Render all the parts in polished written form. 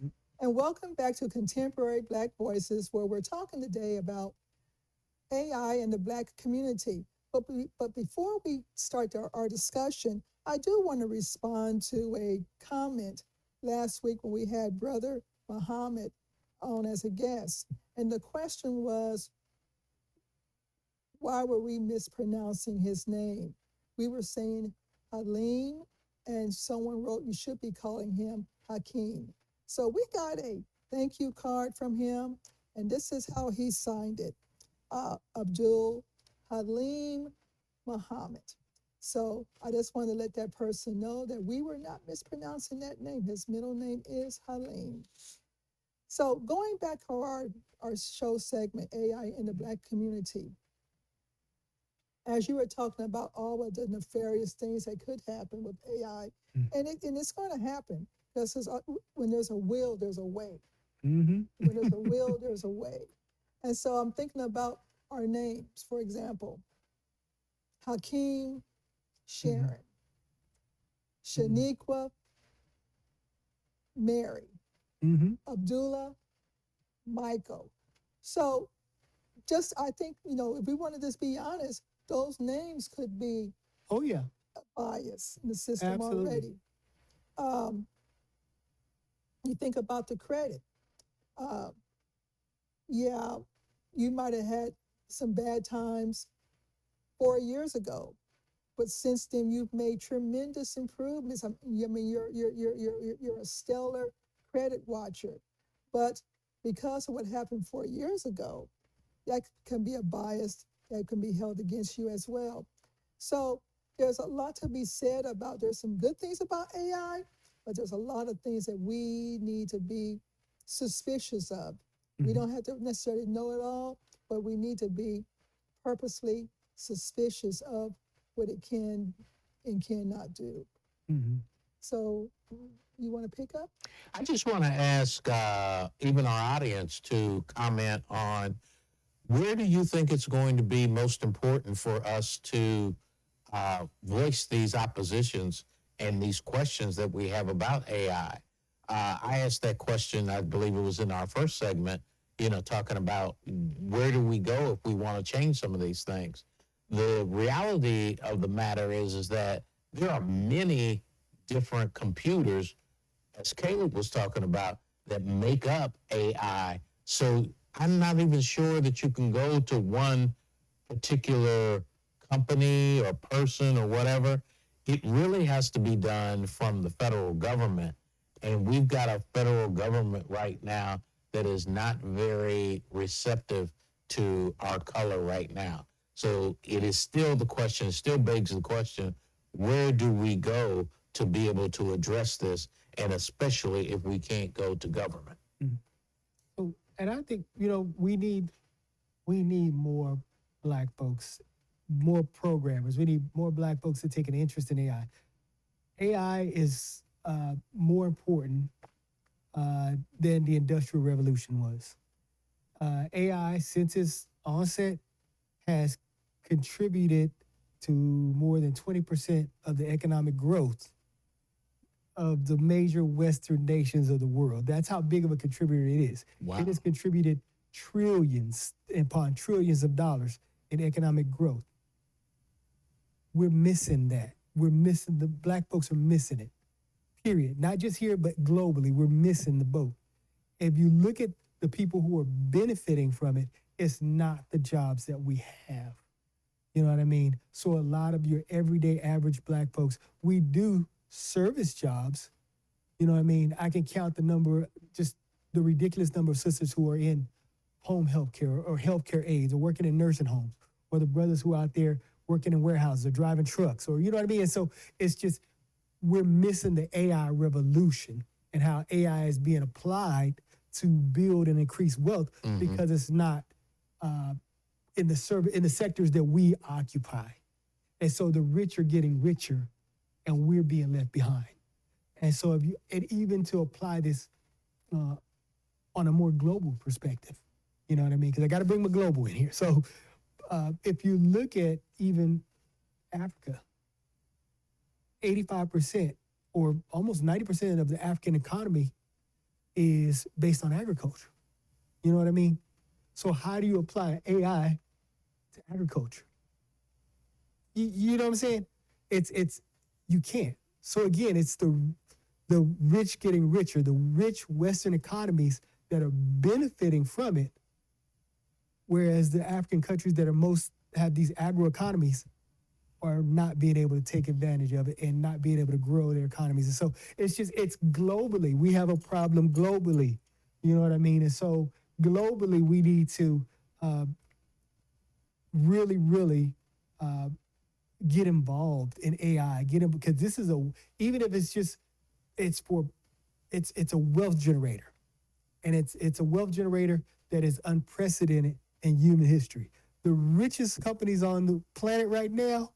And welcome back to Contemporary Black Voices, where we're talking today about AI and the Black community. But before we start our discussion, I do want to respond to a comment last week when we had Brother Muhammad on as a guest. And the question was, why were we mispronouncing his name? We were saying Halim, and someone wrote you should be calling him Hakeem. So we got a thank you card from him, and this is how he signed it. Abdul Halim Muhammad. So I just want to let that person know that we were not mispronouncing that name. His middle name is Halim. So going back to our show segment, AI in the Black community, as you were talking about all of the nefarious things that could happen with AI, and it's going to happen because when there's a will, there's a way. When there's a will, there's a way. And so I'm thinking about our names, for example, Hakeem, Sharon, Shaniqua, Mary, Abdullah, Michael. So I think, if we want to just be honest, those names could be Oh yeah, bias in the system absolutely. already. Um, you think about the credit. Uh, yeah, you might have had some bad times 4 years ago, but since then you've made tremendous improvements. I mean, you're a stellar credit watcher, but because of what happened 4 years ago, that can be a bias that can be held against you as well. So there's a lot to be said about. There's some good things about AI, but there's a lot of things that we need to be suspicious of. We don't have to necessarily know it all, but we need to be purposely suspicious of what it can and cannot do. Mm-hmm. So you want to pick up? I just want to ask even our audience to comment on where do you think it's going to be most important for us to voice these oppositions and these questions that we have about AI? I asked that question, I believe it was in our first segment, talking about where do we go if we want to change some of these things. The reality of the matter is that there are many different computers, as Caleb was talking about, that make up AI. So I'm not even sure that you can go to one particular company or person or whatever. It really has to be done from the federal government. And we've got a federal government right now that is not very receptive to our color right now. So it is still the question, still begs the question, where do we go to be able to address this? And especially if we can't go to government. So, and I think we need more black folks, more programmers. We need more black folks to take an interest in AI. AI is more important than the Industrial Revolution was. AI, since its onset, has contributed to more than 20% of the economic growth of the major Western nations of the world. That's how big of a contributor it is. Wow. It has contributed trillions upon trillions of dollars in economic growth. We're missing that. The black folks are missing it, period. Not just here, but globally, we're missing the boat. If you look at the people who are benefiting from it, it's not the jobs that we have. You know what I mean? So a lot of your everyday average black folks, we do service jobs. You know what I mean? I can count just the ridiculous number of sisters who are in home health care or healthcare aides or working in nursing homes, or the brothers who are out there working in warehouses or driving trucks, or you know what I mean? And so it's just, we're missing the AI revolution and how AI is being applied to build and increase wealth because it's not in the sectors that we occupy. And so the rich are getting richer and we're being left behind. And so even to apply this on a more global perspective, you know what I mean? Because I got to bring my global in here. So if you look at even Africa, 85% or almost 90% of the African economy is based on agriculture. You know what I mean? So how do you apply AI to agriculture? You know what I'm saying? It's you can't. So again, it's the rich getting richer, the rich Western economies that are benefiting from it, whereas the African countries that are most have these agro economies are not being able to take advantage of it and not being able to grow their economies. And so it's globally. We have a problem globally. You know what I mean? And so globally, we need to really get involved in AI. Because this is even if it's just it's a wealth generator, and it's a wealth generator that is unprecedented in human history. The richest companies on the planet right now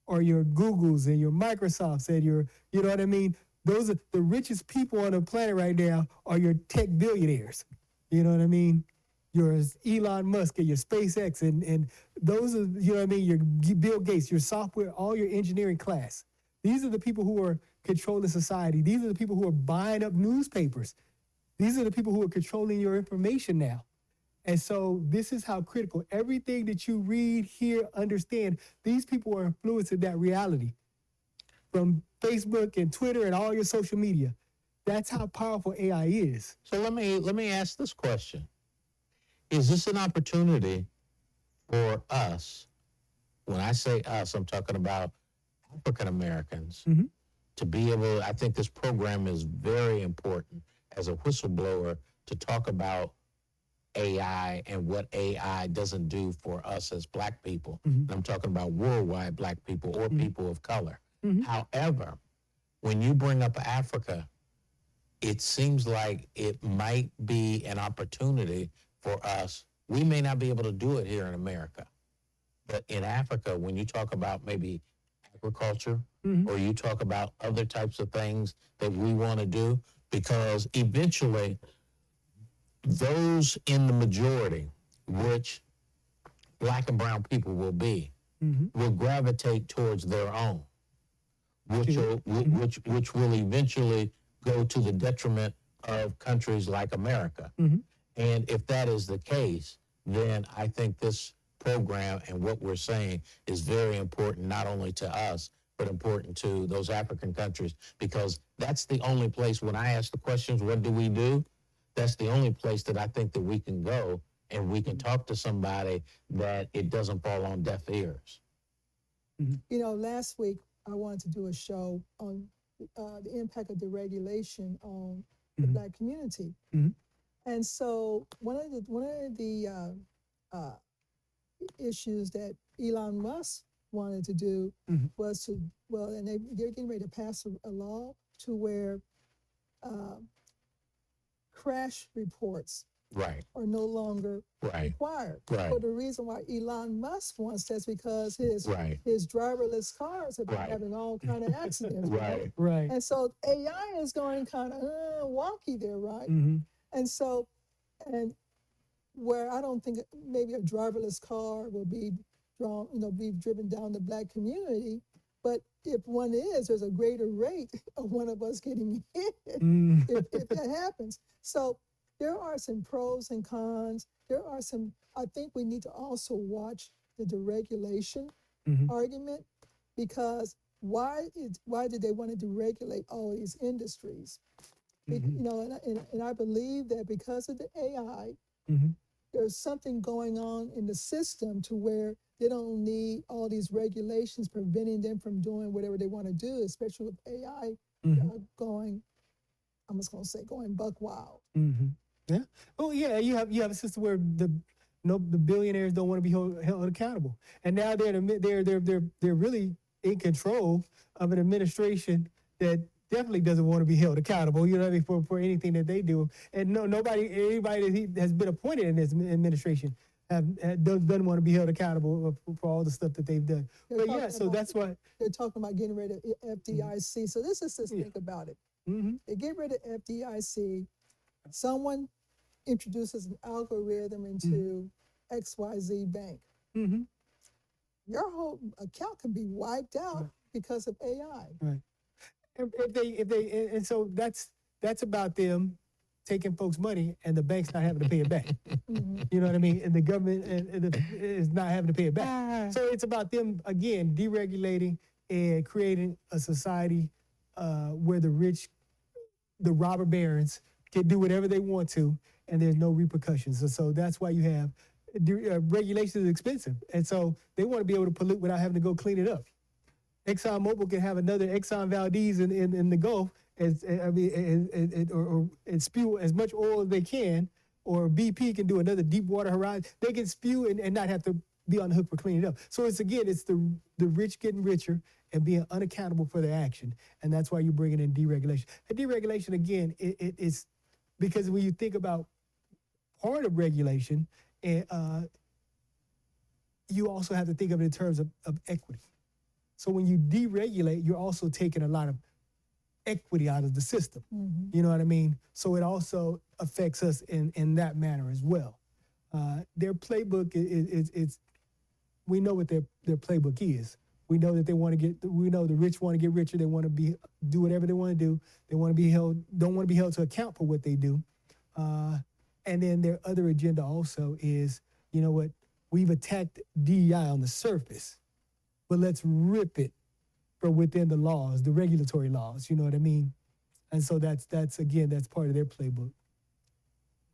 are your Googles and your Microsofts and you know what I mean? Those are the richest people on the planet right now are your tech billionaires. You know what I mean? Your Elon Musk and your SpaceX and those are, you know what I mean? Your Bill Gates, your software, all your engineering class. These are the people who are controlling society. These are the people who are buying up newspapers. These are the people who are controlling your information now. And so this is how critical everything that you read, hear, understand, these people are influencing that reality from Facebook and Twitter and all your social media. That's how powerful AI is. So let me ask this question. Is this an opportunity for us? When I say us, I'm talking about African Americans to be able, I think this program is very important as a whistleblower to talk about AI and what AI doesn't do for us as Black people. And I'm talking about worldwide Black people or people of color. However, when you bring up Africa, it seems like it might be an opportunity for us. We may not be able to do it here in America, but in Africa, when you talk about maybe agriculture or you talk about other types of things that we want to do, because eventually those in the majority, which Black and brown people will be, will gravitate towards their own, which will eventually go to the detriment of countries like America. And if that is the case, then I think this program and what we're saying is very important, not only to us, but important to those African countries, because that's the only place, when I ask the questions, what do we do? That's the only place that I think that we can go and we can talk to somebody that it doesn't fall on deaf ears. You know, last week I wanted to do a show on the impact of deregulation on the Black community. And so one of the issues that Elon Musk wanted to do was to, and they're getting ready to pass a law to where crash reports Right. are no longer Right. required. Right. For the reason why Elon Musk wants that's because his Right. driverless cars have been Right. having all kind of accidents. Right. Right. And so AI is going kind of wonky there, right? And so, and where I don't think maybe a driverless car will be drawn, be driven down the Black community, but if one is, there's a greater rate of one of us getting hit if that happens. So there are some pros and cons. There are some, I think we need to also watch the deregulation argument, because why did they want to deregulate all these industries? And I believe that because of the AI, there's something going on in the system to where they don't need all these regulations preventing them from doing whatever they want to do, especially with AI going, I'm just going to say, going buck wild. Yeah. Oh yeah. You have a system where the billionaires don't want to be held accountable, and now they're really in control of an administration that definitely doesn't want to be held accountable. You know what I mean, for anything that they do, and anybody that has been appointed in this administration doesn't want to be held accountable for all the stuff that they've done. But yeah, so that's why they're talking about getting rid of FDIC. So this is just think about it. They get rid of FDIC. Someone introduces an algorithm into XYZ bank. Your whole account can be wiped out because of AI. Right. And so that's about them taking folks' money and the bank's not having to pay it back. Mhm. You know what I mean? And the government is not having to pay it back. So it's about them, again, deregulating and creating a society where the rich, the robber barons, can do whatever they want to, and there's no repercussions. And so that's why you have regulation is expensive. And so they want to be able to pollute without having to go clean it up. ExxonMobil can have another Exxon Valdez in the Gulf and spew as much oil as they can, or BP can do another Deepwater Horizon. They can spew and not have to be on the hook for cleaning it up. So it's the rich getting richer and being unaccountable for their action, and that's why you're bringing in deregulation. And deregulation, again, it's because when you think about part of regulation, you also have to think of it in terms of equity. So when you deregulate, you're also taking a lot of equity out of the system. Mhm. You know what I mean? So it also affects us in that manner as well. Their playbook is we know what their playbook is. We know that we know the rich want to get richer. They want to do whatever they want to do. They want to don't want to be held to account for what they do. And then their other agenda also is, you know what, we've attacked DEI on the surface, but let's rip it from within the laws, the regulatory laws, you know what I mean? And so that's part of their playbook.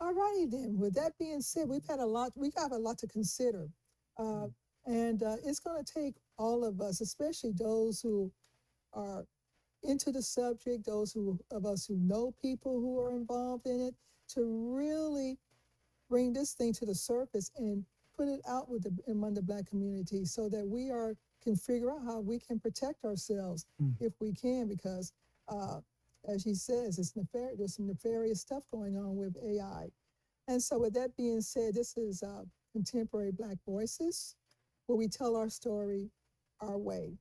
All righty then. With that being said, we got a lot to consider. And it's going to take all of us, especially those who are into the subject, those of us who know people who are involved in it, to really bring this thing to the surface and put it out among the Black community, so that we can figure out how we can protect ourselves if we can, because as he says, there's some nefarious stuff going on with AI. And so with that being said, this is Contemporary Black Voices, where we tell our story our way.